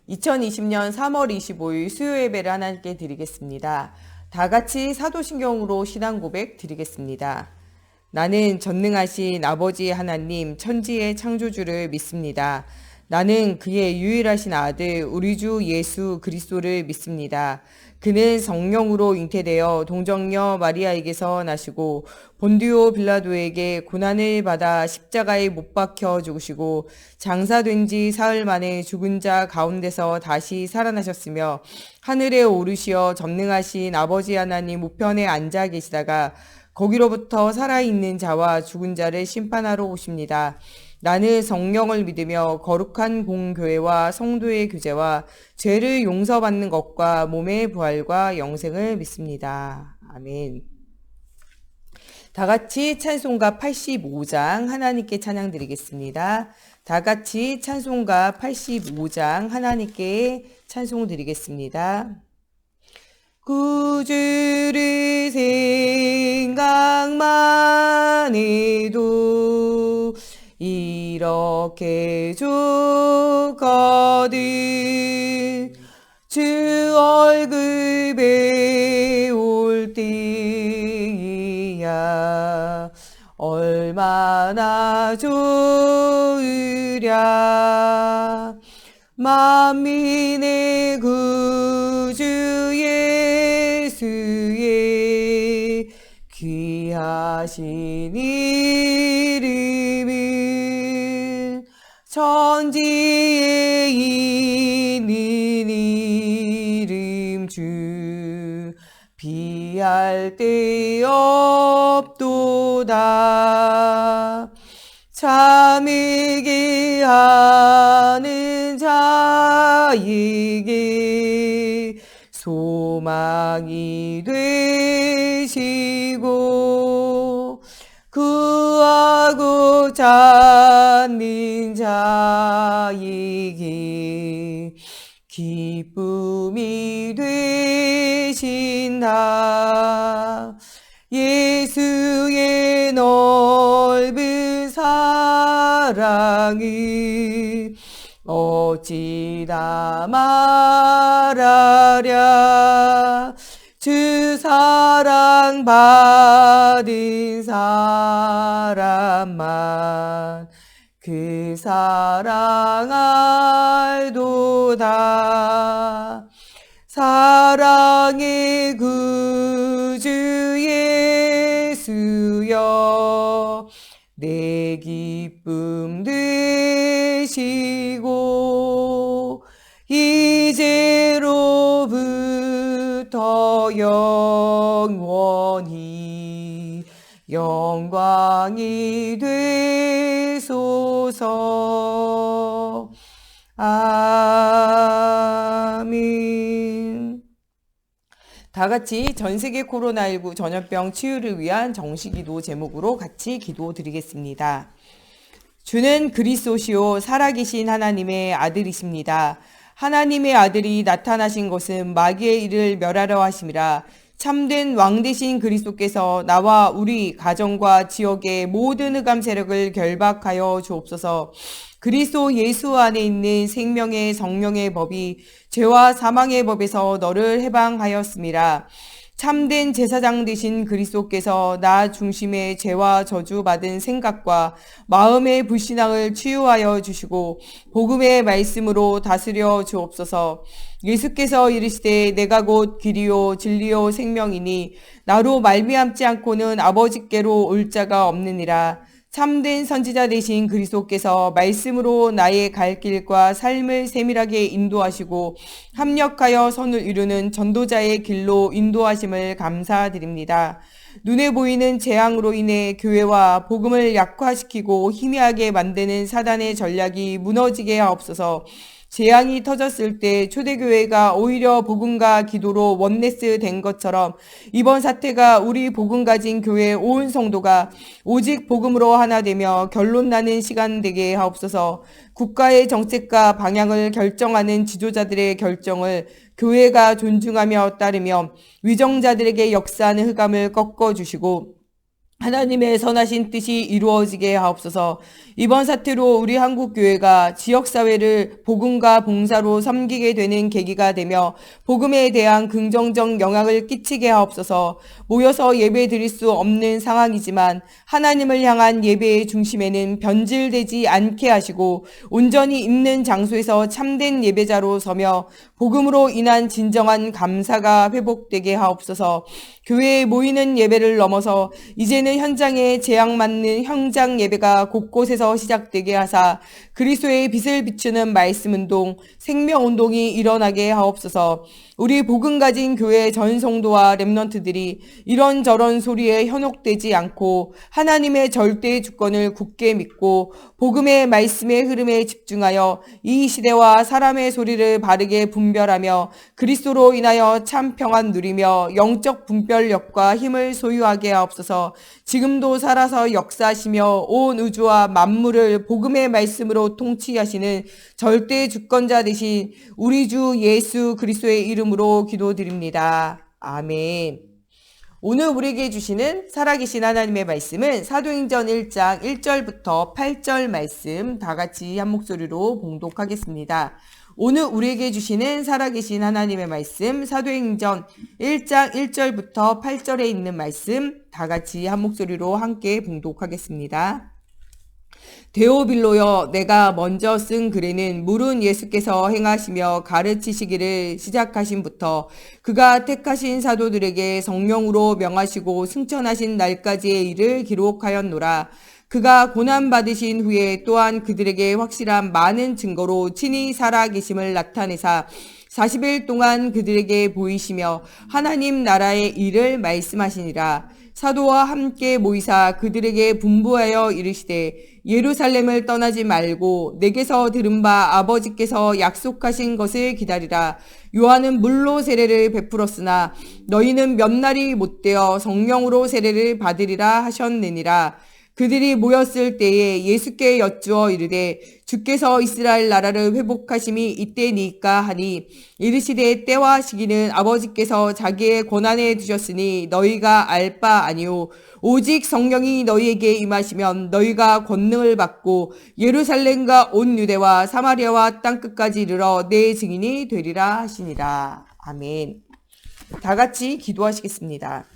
2020년 3월 25일 수요 예배를 하나님께 드리겠습니다. 다 같이 사도신경으로 신앙 고백 드리겠습니다. 나는 전능하신 아버지 하나님 천지의 창조주를 믿습니다. 나는 그의 유일하신 아들 우리 주 예수 그리스도를 믿습니다. 그는 성령으로 잉태되어 동정녀 마리아에게서 나시고 본디오 빌라도에게 고난을 받아 십자가에 못 박혀 죽으시고 장사된 지 사흘 만에 죽은 자 가운데서 다시 살아나셨으며 하늘에 오르시어 전능하신 아버지 하나님 우편에 앉아 계시다가 거기로부터 살아있는 자와 죽은 자를 심판하러 오십니다. 나는 성령을 믿으며 거룩한 공교회와 성도의 교제와 죄를 용서받는 것과 몸의 부활과 영생을 믿습니다. 아멘. 다 같이 찬송가 85장 하나님께 찬양 드리겠습니다. 다 같이 찬송가 85장 하나님께 찬송 드리겠습니다. 구주를 생각만 해도 이렇게 좋거든. 주 얼굴 배울 때야 얼마나 좋으랴. 만민의 구주 예수의 귀하신 이름은 천지에 있는 이름 주 비할 데 없도다. 참에게 하는 자에게 소망이 되시고 구하고 찾는 자에게 기쁨이 되신다. 예수의 넓은 사랑을 어찌다 말하랴. 주 사랑 받은 사람만 그 사랑 알도다. 사랑의 구주 예수여 내 기쁨 되시고 이제로부터 영원히 영광이 되소서. 아멘. 다 같이 전세계 코로나19 전염병 치유를 위한 정시기도 제목으로 같이 기도드리겠습니다. 주는 그리스도시요 살아계신 하나님의 아들이십니다. 하나님의 아들이 나타나신 것은 마귀의 일을 멸하려 하심이라. 참된 왕 되신 그리스도께서 나와 우리 가정과 지역의 모든 흑암 세력을 결박하여 주옵소서. 그리스도 예수 안에 있는 생명의 성령의 법이 죄와 사망의 법에서 너를 해방하였음이라. 참된 제사장 되신 그리스도께서 나 중심의 죄와 저주받은 생각과 마음의 불신앙을 치유하여 주시고 복음의 말씀으로 다스려 주옵소서. 예수께서 이르시되 내가 곧 길이요 진리요 생명이니 나로 말미암지 않고는 아버지께로 올 자가 없느니라. 참된 선지자 되신 그리스도께서 말씀으로 나의 갈 길과 삶을 세밀하게 인도하시고 합력하여 선을 이루는 전도자의 길로 인도하심을 감사드립니다. 눈에 보이는 재앙으로 인해 교회와 복음을 약화시키고 희미하게 만드는 사단의 전략이 무너지게 하옵소서. 재앙이 터졌을 때 초대교회가 오히려 복음과 기도로 원네스 된 것처럼 이번 사태가 우리 복음 가진 교회 온 성도가 오직 복음으로 하나 되며 결론 나는 시간 되게 하옵소서. 국가의 정책과 방향을 결정하는 지도자들의 결정을 교회가 존중하며 따르며 위정자들에게 역사하는 흑암을 꺾어주시고 하나님의 선하신 뜻이 이루어지게 하옵소서. 이번 사태로 우리 한국교회가 지역사회를 복음과 봉사로 섬기게 되는 계기가 되며 복음에 대한 긍정적 영향을 끼치게 하옵소서. 모여서 예배 드릴 수 없는 상황이지만 하나님을 향한 예배의 중심에는 변질되지 않게 하시고 온전히 있는 장소에서 참된 예배자로 서며 복음으로 인한 진정한 감사가 회복되게 하옵소서. 교회에 모이는 예배를 넘어서 이제는 현장에 재앙맞는 현장 예배가 곳곳에서 시작되게 하사 그리스도의 빛을 비추는 말씀운동, 생명운동이 일어나게 하옵소서. 우리 복음 가진 교회 전 성도와 렘넌트들이 이런저런 소리에 현혹되지 않고 하나님의 절대 주권을 굳게 믿고 복음의 말씀의 흐름에 집중하여 이 시대와 사람의 소리를 바르게 분별하며 그리스도로 인하여 참 평안 누리며 영적 분별력과 힘을 소유하게 하옵소서. 지금도 살아서 역사하시며 온 우주와 만물을 복음의 말씀으로 통치하시는 절대 주권자 되신 우리 주 예수 그리스도의 이름으로 기도드립니다. 아멘. 오늘 우리에게 주시는 살아계신 하나님의 말씀은 사도행전 1장 1절부터 8절 말씀 다 같이 한 목소리로 봉독하겠습니다. 오늘 우리에게 주시는 살아계신 하나님의 말씀 사도행전 1장 1절부터 8절에 있는 말씀 다 같이 한 목소리로 함께 봉독하겠습니다. 데오빌로여, 내가 먼저 쓴 글에는 물은 예수께서 행하시며 가르치시기를 시작하신부터 그가 택하신 사도들에게 성령으로 명하시고 승천하신 날까지의 일을 기록하였노라. 그가 고난받으신 후에 또한 그들에게 확실한 많은 증거로 친히 살아계심을 나타내사 40일 동안 그들에게 보이시며 하나님 나라의 일을 말씀하시니라. 사도와 함께 모이사 그들에게 분부하여 이르시되 예루살렘을 떠나지 말고 내게서 들은 바 아버지께서 약속하신 것을 기다리라. 요한은 물로 세례를 베풀었으나 너희는 몇 날이 못되어 성령으로 세례를 받으리라 하셨느니라. 그들이 모였을 때에 예수께 여쭈어 이르되 주께서 이스라엘 나라를 회복하심이 이때니까 하니 이르시되 때와 시기는 아버지께서 자기의 권한에 두셨으니 너희가 알 바 아니오. 오직 성령이 너희에게 임하시면 너희가 권능을 받고 예루살렘과 온 유대와 사마리아와 땅끝까지 이르러 내 증인이 되리라 하시니라. 아멘. 다 같이 기도하시겠습니다.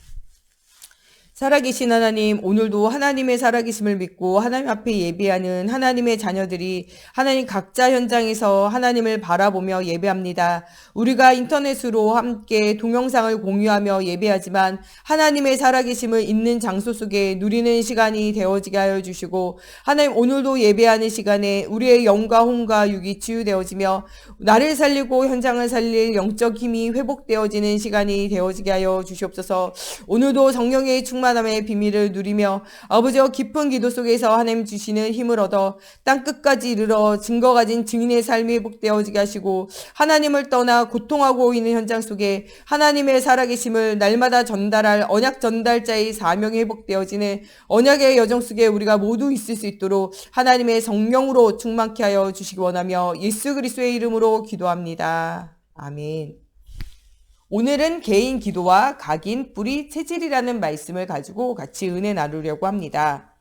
살아계신 하나님, 오늘도 하나님의 살아계심을 믿고 하나님 앞에 예배하는 하나님의 자녀들이 하나님 각자 현장에서 하나님을 바라보며 예배합니다. 우리가 인터넷으로 함께 동영상을 공유하며 예배하지만 하나님의 살아계심을 있는 장소 속에 누리는 시간이 되어지게 하여 주시고 하나님 오늘도 예배하는 시간에 우리의 영과 혼과 육이 치유되어지며 나를 살리고 현장을 살릴 영적 힘이 회복되어지는 시간이 되어지게 하여 주시옵소서. 오늘도 성령의 충만함의 비밀을 누리며 아버지와 깊은 기도 속에서 하나님 주시는 힘을 얻어 땅끝까지 이르러 증거 가진 증인의 삶이 회복되어지게 하시고 하나님을 떠나 고통하고 있는 현장 속에 하나님의 살아계심을 날마다 전달할 언약 전달자의 사명이 회복되어지는 언약의 여정 속에 우리가 모두 있을 수 있도록 하나님의 성령으로 충만케 하여 주시기 원하며 예수 그리스도의 이름으로 기도합니다. 아멘. 오늘은 개인 기도와 각인 뿌리 체질이라는 말씀을 가지고 같이 은혜 나누려고 합니다.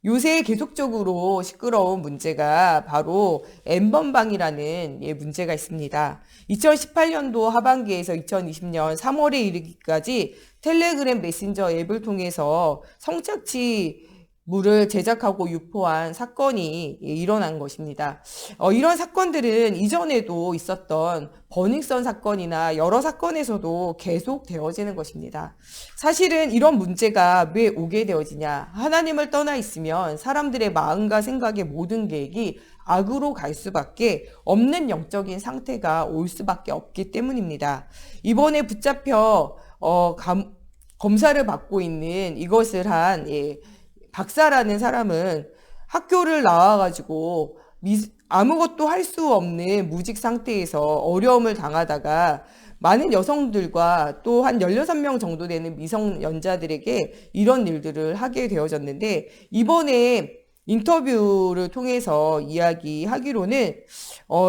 요새 계속적으로 시끄러운 문제가 바로 N번방이라는 문제가 있습니다. 2018년도 하반기에서 2020년 3월에 이르기까지 텔레그램 메신저 앱을 통해서 성착취물을 제작하고 유포한 사건이 일어난 것입니다. 이런 사건들은 이전에도 있었던 버닝썬 사건이나 여러 사건에서도 계속 되어지는 것입니다. 사실은 이런 문제가 왜 오게 되어지냐? 하나님을 떠나 있으면 사람들의 마음과 생각의 모든 계획이 악으로 갈 수밖에 없는 영적인 상태가 올 수밖에 없기 때문입니다. 이번에 붙잡혀 검사를 받고 있는 이것을 한 박사라는 사람은 학교를 나와가지고 아무것도 할 수 없는 무직 상태에서 어려움을 당하다가 많은 여성들과 또 한 16명 정도 되는 미성년자들에게 이런 일들을 하게 되어졌는데 이번에 인터뷰를 통해서 이야기하기로는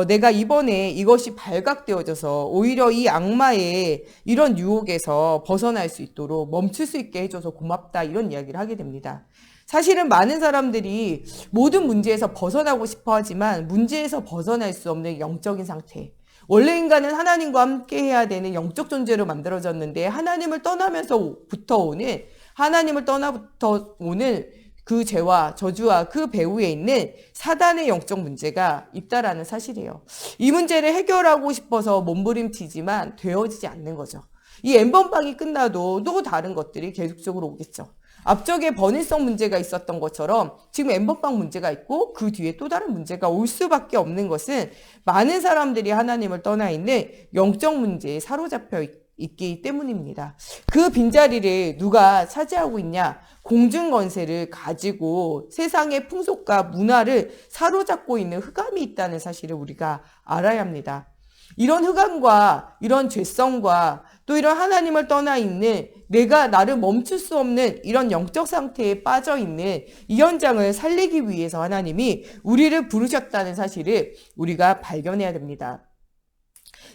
내가 이번에 이것이 발각되어져서 오히려 이 악마의 이런 유혹에서 벗어날 수 있도록 멈출 수 있게 해줘서 고맙다, 이런 이야기를 하게 됩니다. 사실은 많은 사람들이 모든 문제에서 벗어나고 싶어 하지만 문제에서 벗어날 수 없는 영적인 상태, 원래 인간은 하나님과 함께 해야 되는 영적 존재로 만들어졌는데 하나님을 떠나면서부터 오는, 하나님을 떠나부터 오는 그 죄와 저주와 그 배후에 있는 사단의 영적 문제가 있다라는 사실이에요. 이 문제를 해결하고 싶어서 몸부림치지만 되어지지 않는 거죠. 이 엠번방이 끝나도 또 다른 것들이 계속적으로 오겠죠. 앞쪽에 번일성 문제가 있었던 것처럼 지금 엠번방 문제가 있고 그 뒤에 또 다른 문제가 올 수밖에 없는 것은 많은 사람들이 하나님을 떠나 있는 영적 문제에 사로잡혀 있기 때문입니다. 그 빈자리를 누가 차지하고 있냐? 공중권세를 가지고 세상의 풍속과 문화를 사로잡고 있는 흑암이 있다는 사실을 우리가 알아야 합니다. 이런 흑암과 이런 죄성과 또 이런 하나님을 떠나 있는, 내가 나를 멈출 수 없는 이런 영적 상태에 빠져 있는 이 현장을 살리기 위해서 하나님이 우리를 부르셨다는 사실을 우리가 발견해야 됩니다.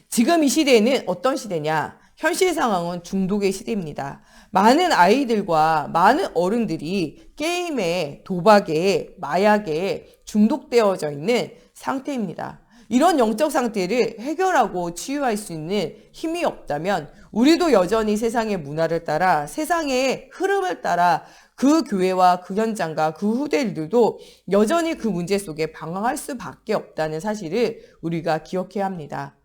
지금 이 시대에는 어떤 시대냐? 현실 상황은 중독의 시대입니다. 많은 아이들과 많은 어른들이 게임에, 도박에, 마약에 중독되어져 있는 상태입니다. 이런 영적 상태를 해결하고 치유할 수 있는 힘이 없다면 우리도 여전히 세상의 문화를 따라, 세상의 흐름을 따라 그 교회와 그 현장과 그 후대들도 여전히 그 문제 속에 방황할 수밖에 없다는 사실을 우리가 기억해야 합니다.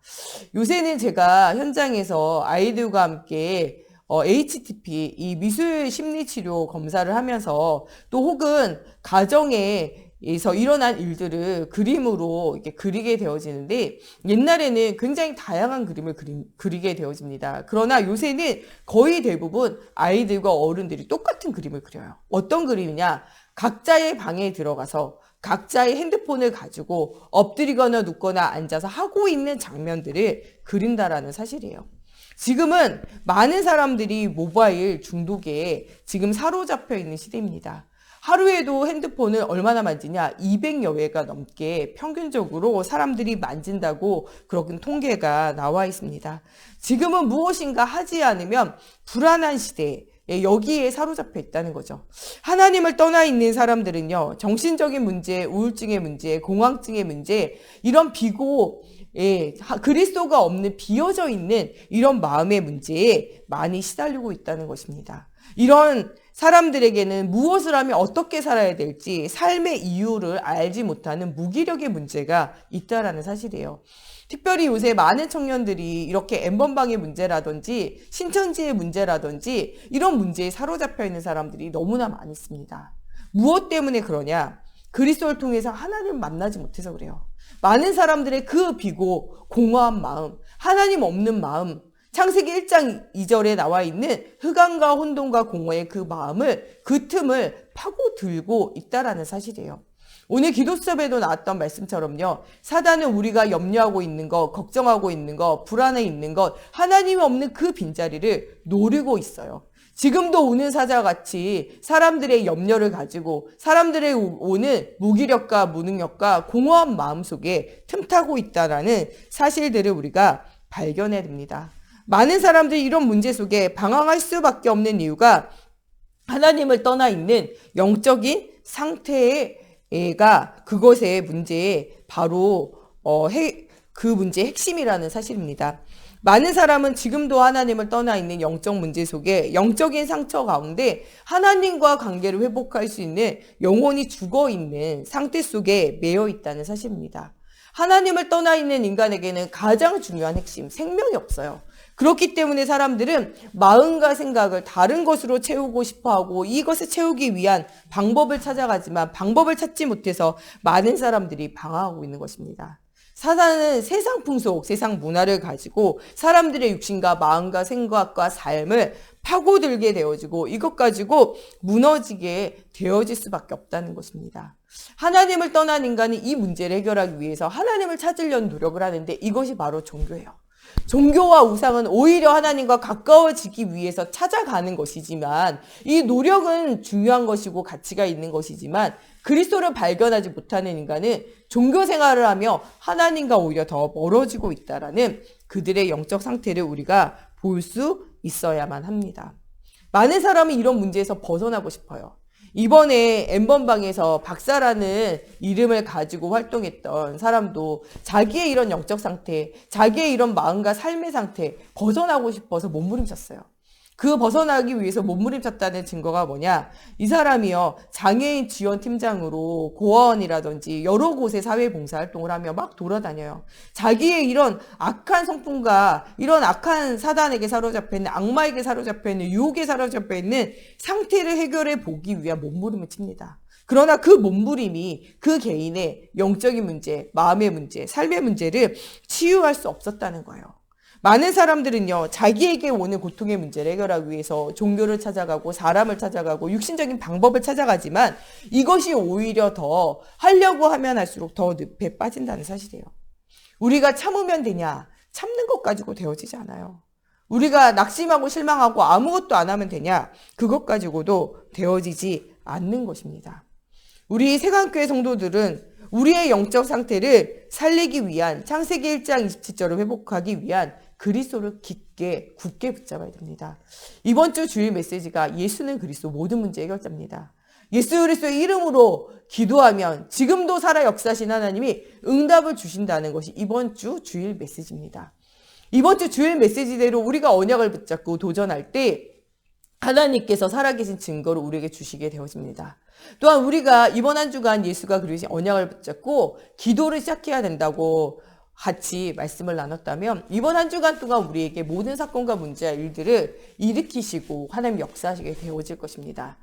요새는 제가 현장에서 아이들과 함께 HTP, 이 미술 심리치료 검사를 하면서 또 혹은 가정에서 일어난 일들을 그림으로 이렇게 그리게 되어지는데, 옛날에는 굉장히 다양한 그림을 그리게 되어집니다. 그러나 요새는 거의 대부분 아이들과 어른들이 똑같은 그림을 그려요. 어떤 그림이냐? 각자의 방에 들어가서 각자의 핸드폰을 가지고 엎드리거나 눕거나 앉아서 하고 있는 장면들을 그린다라는 사실이에요. 지금은 많은 사람들이 모바일 중독에 지금 사로잡혀 있는 시대입니다. 하루에도 핸드폰을 얼마나 만지냐? 200여 회가 넘게 평균적으로 사람들이 만진다고 그런 통계가 나와 있습니다. 지금은 무엇인가 하지 않으면 불안한 시대에 여기에 사로잡혀 있다는 거죠. 하나님을 떠나 있는 사람들은요, 정신적인 문제, 우울증의 문제, 공황증의 문제, 이런 비고, 그리스도가 없는 비어져 있는 이런 마음의 문제에 많이 시달리고 있다는 것입니다. 이런 사람들에게는 무엇을 하면 어떻게 살아야 될지 삶의 이유를 알지 못하는 무기력의 문제가 있다라는 사실이에요. 특별히 요새 많은 청년들이 이렇게 엠번방의 문제라든지 신천지의 문제라든지 이런 문제에 사로잡혀 있는 사람들이 너무나 많이 있습니다. 무엇 때문에 그러냐? 그리스도를 통해서 하나님을 만나지 못해서 그래요. 많은 사람들의 그 비고 공허한 마음, 하나님 없는 마음, 창세기 1장 2절에 나와 있는 흑암과 혼돈과 공허의 그 마음을, 그 틈을 파고들고 있다라는 사실이에요. 오늘 기도 수업에도 나왔던 말씀처럼요, 사단은 우리가 염려하고 있는 것, 걱정하고 있는 것, 불안해 있는 것, 하나님이 없는 그 빈자리를 노리고 있어요. 지금도 오는 사자와 같이 사람들의 염려를 가지고 사람들의 오는 무기력과 무능력과 공허한 마음 속에 틈타고 있다라는 사실들을 우리가 발견해야 됩니다. 많은 사람들이 이런 문제 속에 방황할 수밖에 없는 이유가 하나님을 떠나 있는 영적인 상태가 그것의 문제에 바로 그 문제의 핵심이라는 사실입니다. 많은 사람은 지금도 하나님을 떠나 있는 영적 문제 속에 영적인 상처 가운데 하나님과 관계를 회복할 수 있는 영혼이 죽어 있는 상태 속에 매여 있다는 사실입니다. 하나님을 떠나 있는 인간에게는 가장 중요한 핵심, 생명이 없어요. 그렇기 때문에 사람들은 마음과 생각을 다른 것으로 채우고 싶어하고 이것을 채우기 위한 방법을 찾아가지만 방법을 찾지 못해서 많은 사람들이 방황하고 있는 것입니다. 사단은 세상 풍속, 세상 문화를 가지고 사람들의 육신과 마음과 생각과 삶을 파고들게 되어지고 이것 가지고 무너지게 되어질 수밖에 없다는 것입니다. 하나님을 떠난 인간이 이 문제를 해결하기 위해서 하나님을 찾으려는 노력을 하는데 이것이 바로 종교예요. 종교와 우상은 오히려 하나님과 가까워지기 위해서 찾아가는 것이지만 이 노력은 중요한 것이고 가치가 있는 것이지만 그리스도를 발견하지 못하는 인간은 종교 생활을 하며 하나님과 오히려 더 멀어지고 있다라는 그들의 영적 상태를 우리가 볼 수 있어야만 합니다. 많은 사람이 이런 문제에서 벗어나고 싶어요. 이번에 N번방에서 박사라는 이름을 가지고 활동했던 사람도 자기의 이런 영적 상태, 자기의 이런 마음과 삶의 상태 벗어나고 싶어서 몸부림쳤어요. 그 벗어나기 위해서 몸부림쳤다는 증거가 뭐냐? 이 사람이요, 장애인 지원팀장으로 고아원이라든지 여러 곳에 사회봉사활동을 하며 막 돌아다녀요. 자기의 이런 악한 성품과 이런 악한 사단에게 사로잡혀 있는, 악마에게 사로잡혀 있는, 유혹에 사로잡혀 있는 상태를 해결해 보기 위한 몸부림을 칩니다. 그러나 그 몸부림이 그 개인의 영적인 문제, 마음의 문제, 삶의 문제를 치유할 수 없었다는 거예요. 많은 사람들은요, 자기에게 오는 고통의 문제를 해결하기 위해서 종교를 찾아가고 사람을 찾아가고 육신적인 방법을 찾아가지만 이것이 오히려 더 하려고 하면 할수록 더 늪에 빠진다는 사실이에요. 우리가 참으면 되냐? 참는 것 가지고 되어지지 않아요. 우리가 낙심하고 실망하고 아무것도 안 하면 되냐? 그것 가지고도 되어지지 않는 것입니다. 우리 세강교회 성도들은 우리의 영적 상태를 살리기 위한, 창세기 1장 27절을 회복하기 위한 그리스도를 굳게 붙잡아야 됩니다. 이번 주 주일 메시지가 예수는 그리스도 모든 문제 해결자입니다. 예수 그리스도의 이름으로 기도하면 지금도 살아 역사하신 하나님이 응답을 주신다는 것이 이번 주 주일 메시지입니다. 이번 주 주일 메시지대로 우리가 언약을 붙잡고 도전할 때 하나님께서 살아계신 증거를 우리에게 주시게 되어집니다. 또한 우리가 이번 한 주간 예수가 그리신 언약을 붙잡고 기도를 시작해야 된다고 같이 말씀을 나눴다면 이번 한 주간 동안 우리에게 모든 사건과 문제와 일들을 일으키시고 하나님 역사하시게 되어질 것입니다.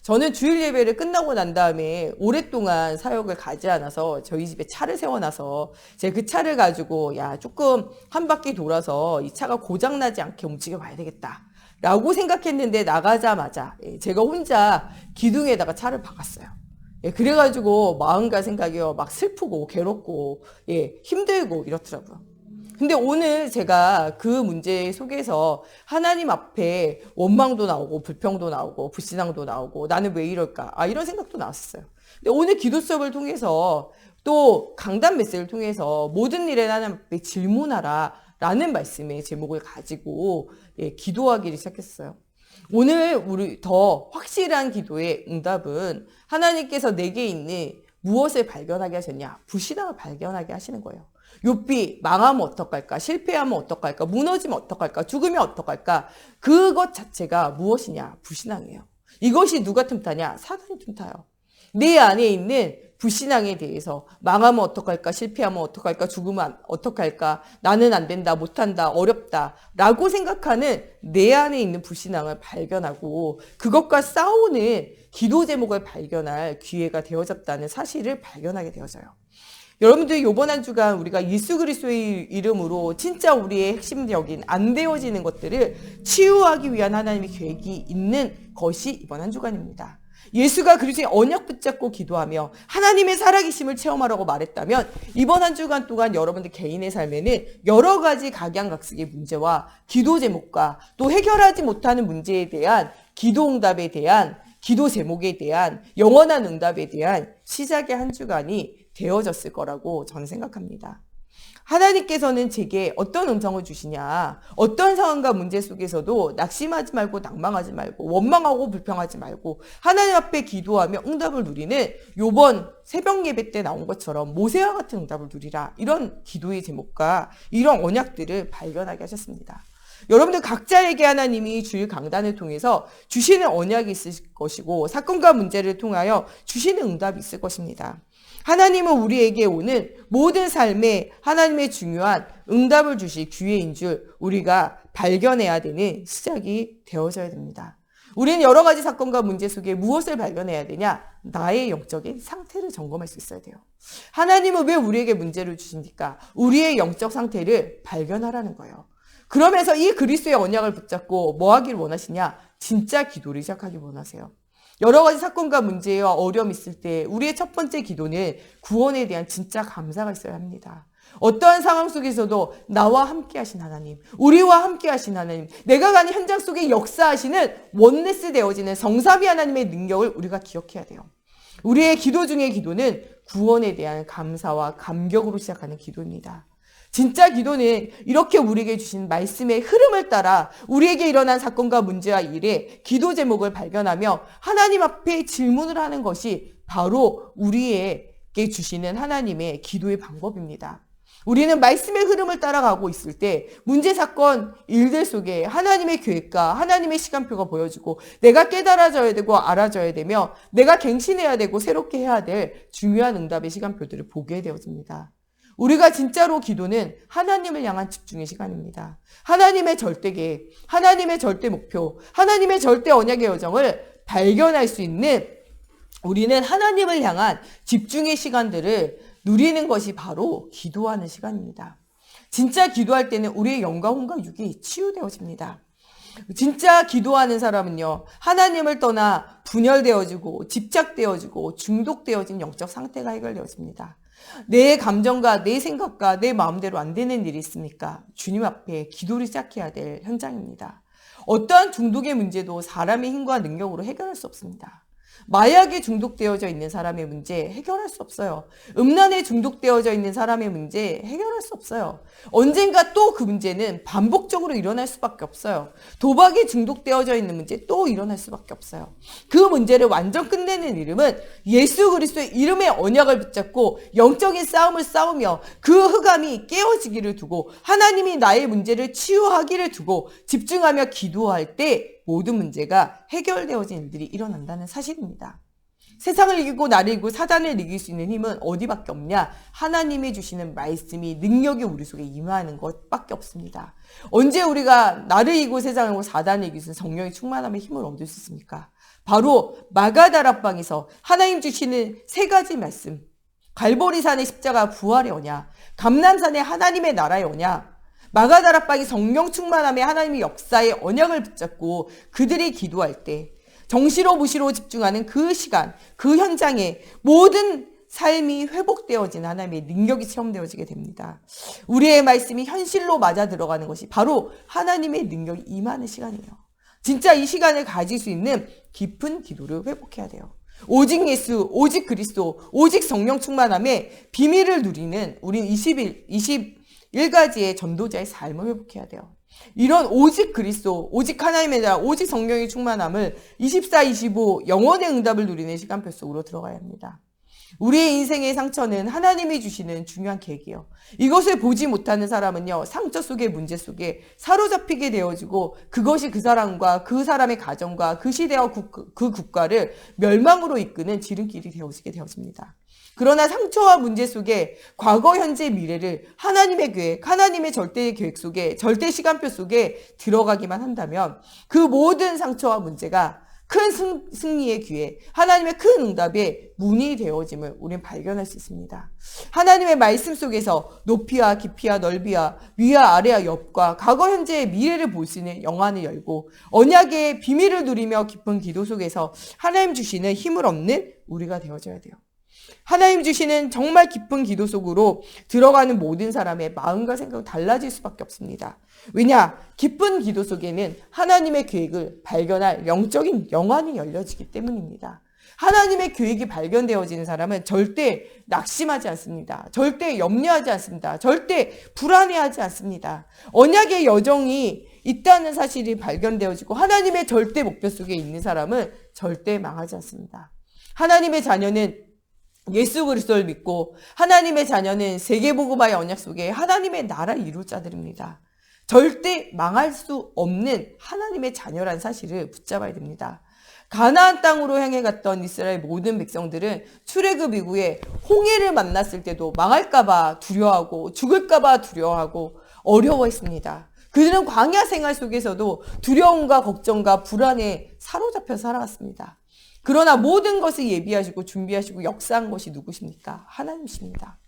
저는 주일 예배를 끝나고 난 다음에 오랫동안 사역을 가지 않아서 저희 집에 차를 세워놔서 제가 그 차를 가지고 조금 한 바퀴 돌아서 이 차가 고장나지 않게 움직여 봐야 되겠다 라고 생각했는데 나가자마자 제가 혼자 기둥에다가 차를 박았어요. 그래가지고 마음과 생각이요 막 슬프고 괴롭고 힘들고 이렇더라고요. 근데 오늘 제가 그 문제 속에서 하나님 앞에 원망도 나오고 불평도 나오고 불신앙도 나오고 나는 왜 이럴까 이런 생각도 나왔어요. 근데 오늘 기도 수업을 통해서 또 강단 메시지를 통해서 모든 일에 하나님 앞에 질문하라 라는 말씀의 제목을 가지고 기도하기를 시작했어요. 오늘 우리 더 확실한 기도의 응답은 하나님께서 내게 있는 무엇을 발견하게 하셨냐? 불신앙을 발견하게 하시는 거예요. 욥이 망하면 어떡할까? 실패하면 어떡할까? 무너지면 어떡할까? 죽으면 어떡할까? 그것 자체가 무엇이냐? 불신앙이에요. 이것이 누가 틈타냐? 사단이 틈타요. 내 안에 있는 불신앙에 대해서 망하면 어떡할까? 실패하면 어떡할까? 죽으면 어떡할까? 나는 안 된다, 못한다, 어렵다 라고 생각하는 내 안에 있는 불신앙을 발견하고 그것과 싸우는 기도 제목을 발견할 기회가 되어졌다는 사실을 발견하게 되어져요. 여러분들 이번 한 주간 우리가 예수 그리스도의 이름으로 진짜 우리의 핵심적인 안 되어지는 것들을 치유하기 위한 하나님의 계획이 있는 것이 이번 한 주간입니다. 예수가 그리스도의 언약 붙잡고 기도하며 하나님의 살아계심을 체험하라고 말했다면 이번 한 주간 동안 여러분들 개인의 삶에는 여러 가지 각양각색의 문제와 기도 제목과 또 해결하지 못하는 문제에 대한 기도 응답에 대한 기도 제목에 대한 영원한 응답에 대한 시작의 한 주간이 되어졌을 거라고 저는 생각합니다. 하나님께서는 제게 어떤 음성을 주시냐, 어떤 상황과 문제 속에서도 낙심하지 말고 낭망하지 말고 원망하고 불평하지 말고 하나님 앞에 기도하며 응답을 누리는 요번 새벽 예배 때 나온 것처럼 모세와 같은 응답을 누리라, 이런 기도의 제목과 이런 언약들을 발견하게 하셨습니다. 여러분들 각자에게 하나님이 주일 강단을 통해서 주시는 언약이 있을 것이고 사건과 문제를 통하여 주시는 응답이 있을 것입니다. 하나님은 우리에게 오는 모든 삶에 하나님의 중요한 응답을 주실 기회인 줄 우리가 발견해야 되는 시작이 되어져야 됩니다. 우리는 여러 가지 사건과 문제 속에 무엇을 발견해야 되냐? 나의 영적인 상태를 점검할 수 있어야 돼요. 하나님은 왜 우리에게 문제를 주십니까? 우리의 영적 상태를 발견하라는 거예요. 그러면서 이 그리스도의 언약을 붙잡고 뭐 하길 원하시냐? 진짜 기도를 시작하길 원하세요. 여러 가지 사건과 문제와 어려움이 있을 때 우리의 첫 번째 기도는 구원에 대한 진짜 감사가 있어야 합니다. 어떠한 상황 속에서도 나와 함께 하신 하나님, 우리와 함께 하신 하나님, 내가 가는 현장 속에 역사하시는 원네스 되어지는 성삼위 하나님의 능력을 우리가 기억해야 돼요. 우리의 기도 중의 기도는 구원에 대한 감사와 감격으로 시작하는 기도입니다. 진짜 기도는 이렇게 우리에게 주신 말씀의 흐름을 따라 우리에게 일어난 사건과 문제와 일의 기도 제목을 발견하며 하나님 앞에 질문을 하는 것이 바로 우리에게 주시는 하나님의 기도의 방법입니다. 우리는 말씀의 흐름을 따라가고 있을 때 문제, 사건, 일들 속에 하나님의 계획과 하나님의 시간표가 보여지고 내가 깨달아져야 되고 알아져야 되며 내가 갱신해야 되고 새롭게 해야 될 중요한 응답의 시간표들을 보게 되어집니다. 우리가 진짜로 기도는 하나님을 향한 집중의 시간입니다. 하나님의 절대 계획, 하나님의 절대 목표, 하나님의 절대 언약의 여정을 발견할 수 있는 우리는 하나님을 향한 집중의 시간들을 누리는 것이 바로 기도하는 시간입니다. 진짜 기도할 때는 우리의 영과 혼과 육이 치유되어집니다. 진짜 기도하는 사람은요, 하나님을 떠나 분열되어지고 집착되어지고 중독되어진 영적 상태가 해결되어집니다. 내 감정과 내 생각과 내 마음대로 안 되는 일이 있습니까? 주님 앞에 기도를 시작해야 될 현장입니다. 어떠한 중독의 문제도 사람의 힘과 능력으로 해결할 수 없습니다. 마약에 중독되어져 있는 사람의 문제 해결할 수 없어요. 음란에 중독되어져 있는 사람의 문제 해결할 수 없어요. 언젠가 또 그 문제는 반복적으로 일어날 수밖에 없어요. 도박에 중독되어져 있는 문제 또 일어날 수밖에 없어요. 그 문제를 완전 끝내는 이름은 예수 그리스도의 이름의 언약을 붙잡고 영적인 싸움을 싸우며 그 흑암이 깨어지기를 두고 하나님이 나의 문제를 치유하기를 두고 집중하며 기도할 때 모든 문제가 해결되어진 일들이 일어난다는 사실입니다. 세상을 이기고 나를 이기고 사단을 이길 수 있는 힘은 어디밖에 없냐? 하나님이 주시는 말씀이 능력이 우리 속에 임하는 것밖에 없습니다. 언제 우리가 나를 이기고 세상을 이기고 사단을 이길 수 있는 성령의 충만함의 힘을 얻을 수 있습니까? 바로 마가다락방에서 하나님 주시는 세 가지 말씀, 갈보리산의 십자가 부활의 언약, 감람산의 하나님의 나라의 언약, 마가다락방이 성령 충만함에 하나님의 역사의 언약을 붙잡고 그들이 기도할 때 정시로 무시로 집중하는 그 시간, 그 현장에 모든 삶이 회복되어진 하나님의 능력이 체험되어지게 됩니다. 우리의 말씀이 현실로 맞아 들어가는 것이 바로 하나님의 능력이 임하는 시간이에요. 진짜 이 시간을 가질 수 있는 깊은 기도를 회복해야 돼요. 오직 예수, 오직 그리스도, 오직 성령 충만함에 비밀을 누리는 우린 21가지의 전도자의 삶을 회복해야 돼요. 이런 오직 그리스도, 오직 하나님의 나라, 오직 성령의 충만함을 24-25 영원의 응답을 누리는 시간표 속으로 들어가야 합니다. 우리의 인생의 상처는 하나님이 주시는 중요한 계기예요. 이것을 보지 못하는 사람은요, 상처 속의 문제 속에 사로잡히게 되어지고 그것이 그 사람과 그 사람의 가정과 그 시대와 그 국가를 멸망으로 이끄는 지름길이 되어지게 되어집니다. 그러나 상처와 문제 속에 과거, 현재, 미래를 하나님의 계획, 하나님의 절대의 계획 속에, 절대 시간표 속에 들어가기만 한다면 그 모든 상처와 문제가 큰 승리의 기회, 하나님의 큰 응답의 문이 되어짐을 우리는 발견할 수 있습니다. 하나님의 말씀 속에서 높이와 깊이와 넓이와 위와 아래와 옆과 과거, 현재의 미래를 볼 수 있는 영안을 열고 언약의 비밀을 누리며 깊은 기도 속에서 하나님 주시는 힘을 얻는 우리가 되어져야 돼요. 하나님 주시는 정말 깊은 기도 속으로 들어가는 모든 사람의 마음과 생각이 달라질 수밖에 없습니다. 왜냐? 깊은 기도 속에는 하나님의 계획을 발견할 영적인 영안이 열려지기 때문입니다. 하나님의 계획이 발견되어지는 사람은 절대 낙심하지 않습니다. 절대 염려하지 않습니다. 절대 불안해하지 않습니다. 언약의 여정이 있다는 사실이 발견되어지고 하나님의 절대 목표 속에 있는 사람은 절대 망하지 않습니다. 하나님의 자녀는 예수 그리스도를 믿고 하나님의 자녀는 세계복음화의 언약 속에 하나님의 나라를 이룰 자들입니다. 절대 망할 수 없는 하나님의 자녀란 사실을 붙잡아야 됩니다. 가나안 땅으로 향해 갔던 이스라엘 모든 백성들은 출애굽 이후에 홍해를 만났을 때도 망할까봐 두려워하고 죽을까봐 두려워하고 어려워했습니다. 그들은 광야 생활 속에서도 두려움과 걱정과 불안에 사로잡혀 살아갔습니다. 그러나 모든 것을 예비하시고 준비하시고 역사한 것이 누구십니까? 하나님이십니다.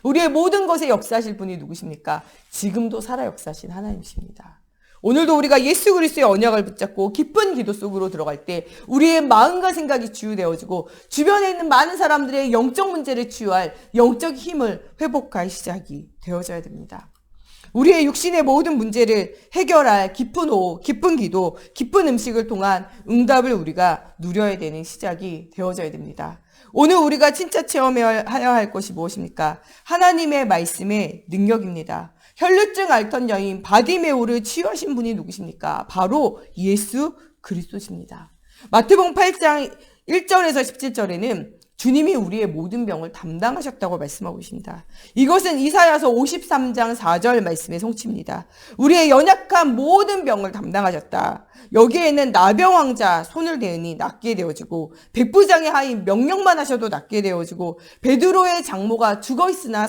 우리의 모든 것에 역사하실 분이 누구십니까? 지금도 살아 역사하신 하나님이십니다. 오늘도 우리가 예수 그리스도의 언약을 붙잡고 깊은 기도 속으로 들어갈 때 우리의 마음과 생각이 치유되어지고 주변에 있는 많은 사람들의 영적 문제를 치유할 영적 힘을 회복할 시작이 되어져야 됩니다. 우리의 육신의 모든 문제를 해결할 깊은 호흡, 깊은 기도, 깊은 음식을 통한 응답을 우리가 누려야 되는 시작이 되어져야 됩니다. 오늘 우리가 진짜 체험해야 할 것이 무엇입니까? 하나님의 말씀의 능력입니다. 혈루증 앓던 여인 바디메오를 치유하신 분이 누구십니까? 바로 예수 그리스도십니다. 마태복음 8장 1절에서 17절에는 주님이 우리의 모든 병을 담당하셨다고 말씀하고 계십니다. 이것은 이사야서 53장 4절 말씀의 성취입니다. 우리의 연약한 모든 병을 담당하셨다. 여기에는 나병왕자 손을 대으니 낫게 되어지고 백부장의 하인 명령만 하셔도 낫게 되어지고 베드로의 장모가 죽어있으나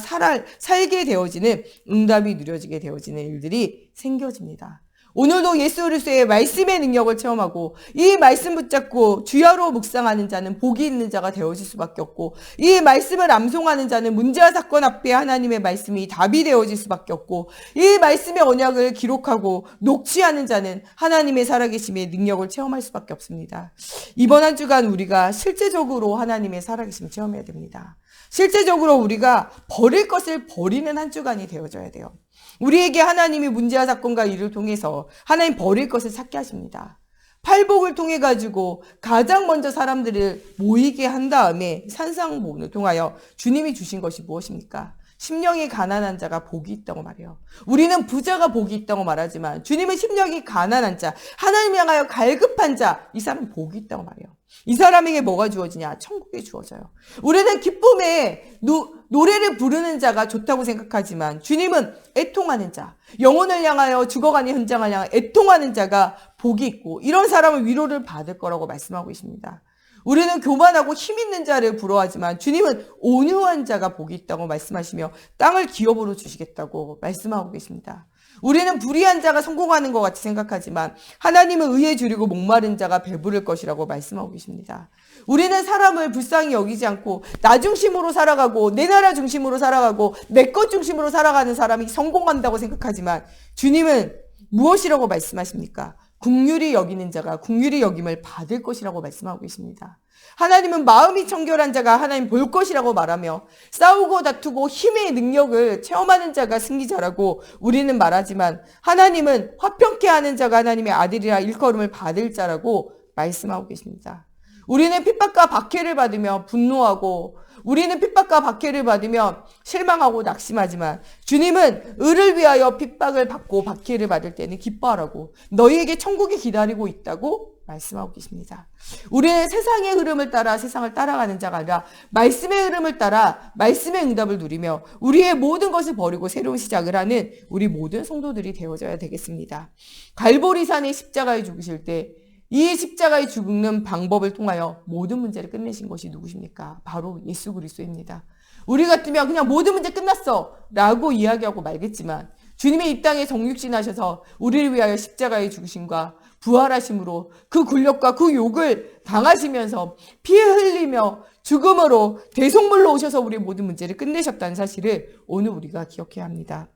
살게 되어지는 응답이 누려지게 되어지는 일들이 생겨집니다. 오늘도 예수 그리스도의 말씀의 능력을 체험하고 이 말씀 붙잡고 주야로 묵상하는 자는 복이 있는 자가 되어질 수밖에 없고 이 말씀을 암송하는 자는 문제와 사건 앞에 하나님의 말씀이 답이 되어질 수밖에 없고 이 말씀의 언약을 기록하고 녹취하는 자는 하나님의 살아계심의 능력을 체험할 수밖에 없습니다. 이번 한 주간 우리가 실제적으로 하나님의 살아계심을 체험해야 됩니다. 실제적으로 우리가 버릴 것을 버리는 한 주간이 되어져야 돼요. 우리에게 하나님이 문제와 사건과 일을 통해서 하나님 버릴 것을 찾게 하십니다. 팔복을 통해 가지고 가장 먼저 사람들을 모이게 한 다음에 산상보훈을 통하여 주님이 주신 것이 무엇입니까? 심령이 가난한 자가 복이 있다고 말해요. 우리는 부자가 복이 있다고 말하지만 주님은 심령이 가난한 자, 하나님 향하여 갈급한 자, 이 사람은 복이 있다고 말해요. 이 사람에게 뭐가 주어지냐? 천국이 주어져요. 우리는 기쁨에 노래를 부르는 자가 좋다고 생각하지만 주님은 애통하는 자, 영혼을 향하여 죽어가는 현장을 향하여 애통하는 자가 복이 있고 이런 사람은 위로를 받을 거라고 말씀하고 계십니다. 우리는 교만하고 힘 있는 자를 부러워하지만 주님은 온유한 자가 복이 있다고 말씀하시며 땅을 기업으로 주시겠다고 말씀하고 계십니다. 우리는 불의한 자가 성공하는 것 같이 생각하지만 하나님은 의에 줄이고 목마른 자가 배부를 것이라고 말씀하고 계십니다. 우리는 사람을 불쌍히 여기지 않고 나 중심으로 살아가고 내 나라 중심으로 살아가고 내 것 중심으로 살아가는 사람이 성공한다고 생각하지만 주님은 무엇이라고 말씀하십니까? 긍휼히 여기는 자가 긍휼히 여김을 받을 것이라고 말씀하고 계십니다. 하나님은 마음이 청결한 자가 하나님 볼 것이라고 말하며 싸우고 다투고 힘의 능력을 체험하는 자가 승리자라고 우리는 말하지만 하나님은 화평케 하는 자가 하나님의 아들이라 일컬음을 받을 자라고 말씀하고 계십니다. 우리는 핍박과 박해를 받으며 분노하고 우리는 핍박과 박해를 받으며 실망하고 낙심하지만 주님은 의를 위하여 핍박을 받고 박해를 받을 때는 기뻐하라고 너희에게 천국이 기다리고 있다고 말씀하고 계십니다. 우리는 세상의 흐름을 따라 세상을 따라가는 자가 아니라 말씀의 흐름을 따라 말씀의 응답을 누리며 우리의 모든 것을 버리고 새로운 시작을 하는 우리 모든 성도들이 되어져야 되겠습니다. 갈보리산의 십자가에 죽으실 때 이 십자가의 죽는 방법을 통하여 모든 문제를 끝내신 것이 누구십니까? 바로 예수 그리스도입니다. 우리 같으면 그냥 모든 문제 끝났어 라고 이야기하고 말겠지만 주님의 이 땅에 정육신하셔서 우리를 위하여 십자가에 죽으심과 부활하심으로 그 굴욕과 그 욕을 당하시면서 피 흘리며 죽음으로 대속물로 오셔서 우리의 모든 문제를 끝내셨다는 사실을 오늘 우리가 기억해야 합니다.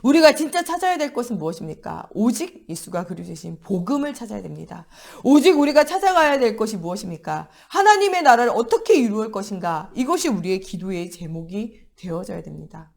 우리가 진짜 찾아야 될 것은 무엇입니까? 오직 예수가 그리스도신 복음을 찾아야 됩니다. 오직 우리가 찾아가야 될 것이 무엇입니까? 하나님의 나라를 어떻게 이루을 것인가? 이것이 우리의 기도의 제목이 되어져야 됩니다.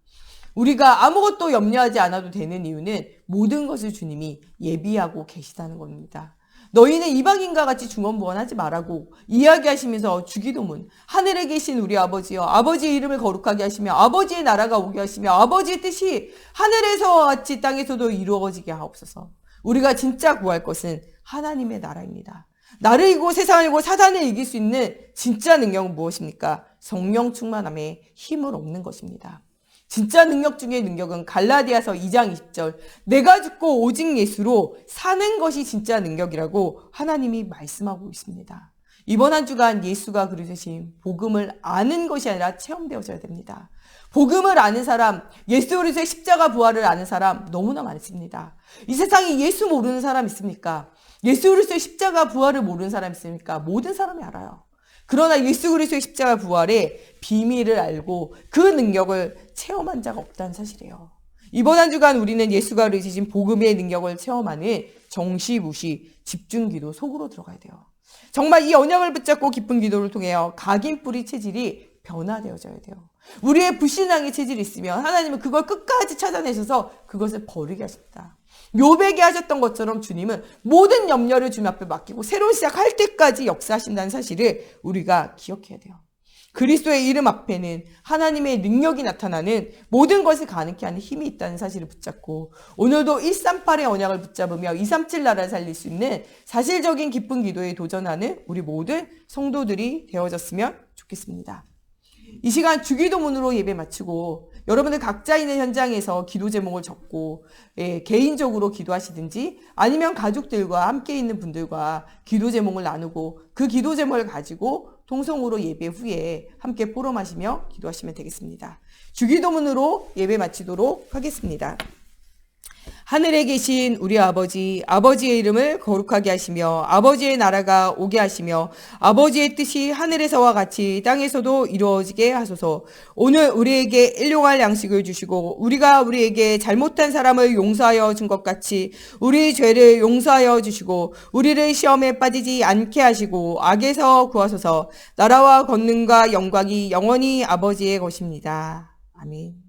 우리가 아무것도 염려하지 않아도 되는 이유는 모든 것을 주님이 예비하고 계시다는 겁니다. 너희는 이방인과 같이 중언부언하지 말라고 이야기하시면서 주기도문 하늘에 계신 우리 아버지여 아버지의 이름을 거룩하게 하시며 아버지의 나라가 오게 하시며 아버지의 뜻이 하늘에서와 같이 땅에서도 이루어지게 하옵소서. 우리가 진짜 구할 것은 하나님의 나라입니다. 나를 이기고 세상을 이기고 사단을 이길 수 있는 진짜 능력은 무엇입니까? 성령 충만함에 힘을 얻는 것입니다. 진짜 능력 중의 능력은 갈라디아서 2장 20절 내가 죽고 오직 예수로 사는 것이 진짜 능력이라고 하나님이 말씀하고 있습니다. 이번 한 주간 예수가 그리스도신 복음을 아는 것이 아니라 체험되어져야 됩니다. 복음을 아는 사람, 예수 그리스도의 십자가 부활을 아는 사람 너무나 많습니다. 이 세상에 예수 모르는 사람 있습니까? 예수 그리스도의 십자가 부활을 모르는 사람 있습니까? 모든 사람이 알아요. 그러나 예수 그리스도의 십자가 부활의 비밀을 알고 그 능력을 체험한 자가 없다는 사실이에요. 이번 한 주간 우리는 예수가 그리스도신 복음의 능력을 체험하는 정시무시 집중기도 속으로 들어가야 돼요. 정말 이 언약을 붙잡고 깊은 기도를 통해 각인 뿌리 체질이 변화되어져야 돼요. 우리의 불신앙의 체질이 있으면 하나님은 그걸 끝까지 찾아내셔서 그것을 버리게 하셨다. 욥에게 하셨던 것처럼 주님은 모든 염려를 주님 앞에 맡기고 새로운 시작할 때까지 역사하신다는 사실을 우리가 기억해야 돼요. 그리스도의 이름 앞에는 하나님의 능력이 나타나는 모든 것을 가능케 하는 힘이 있다는 사실을 붙잡고 오늘도 138의 언약을 붙잡으며 237 나라를 살릴 수 있는 사실적인 기쁜 기도에 도전하는 우리 모든 성도들이 되어졌으면 좋겠습니다. 이 시간 주기도문으로 예배 마치고 여러분들 각자 있는 현장에서 기도 제목을 적고 개인적으로 기도하시든지 아니면 가족들과 함께 있는 분들과 기도 제목을 나누고 그 기도 제목을 가지고 통성으로 예배 후에 함께 포럼하시며 기도하시면 되겠습니다. 주기도문으로 예배 마치도록 하겠습니다. 하늘에 계신 우리 아버지, 아버지의 이름을 거룩하게 하시며 아버지의 나라가 오게 하시며 아버지의 뜻이 하늘에서와 같이 땅에서도 이루어지게 하소서. 오늘 우리에게 일용할 양식을 주시고 우리가 우리에게 잘못한 사람을 용서하여 준 것 같이 우리 죄를 용서하여 주시고 우리를 시험에 빠지지 않게 하시고 악에서 구하소서. 나라와 권능과 영광이 영원히 아버지의 것입니다. 아멘.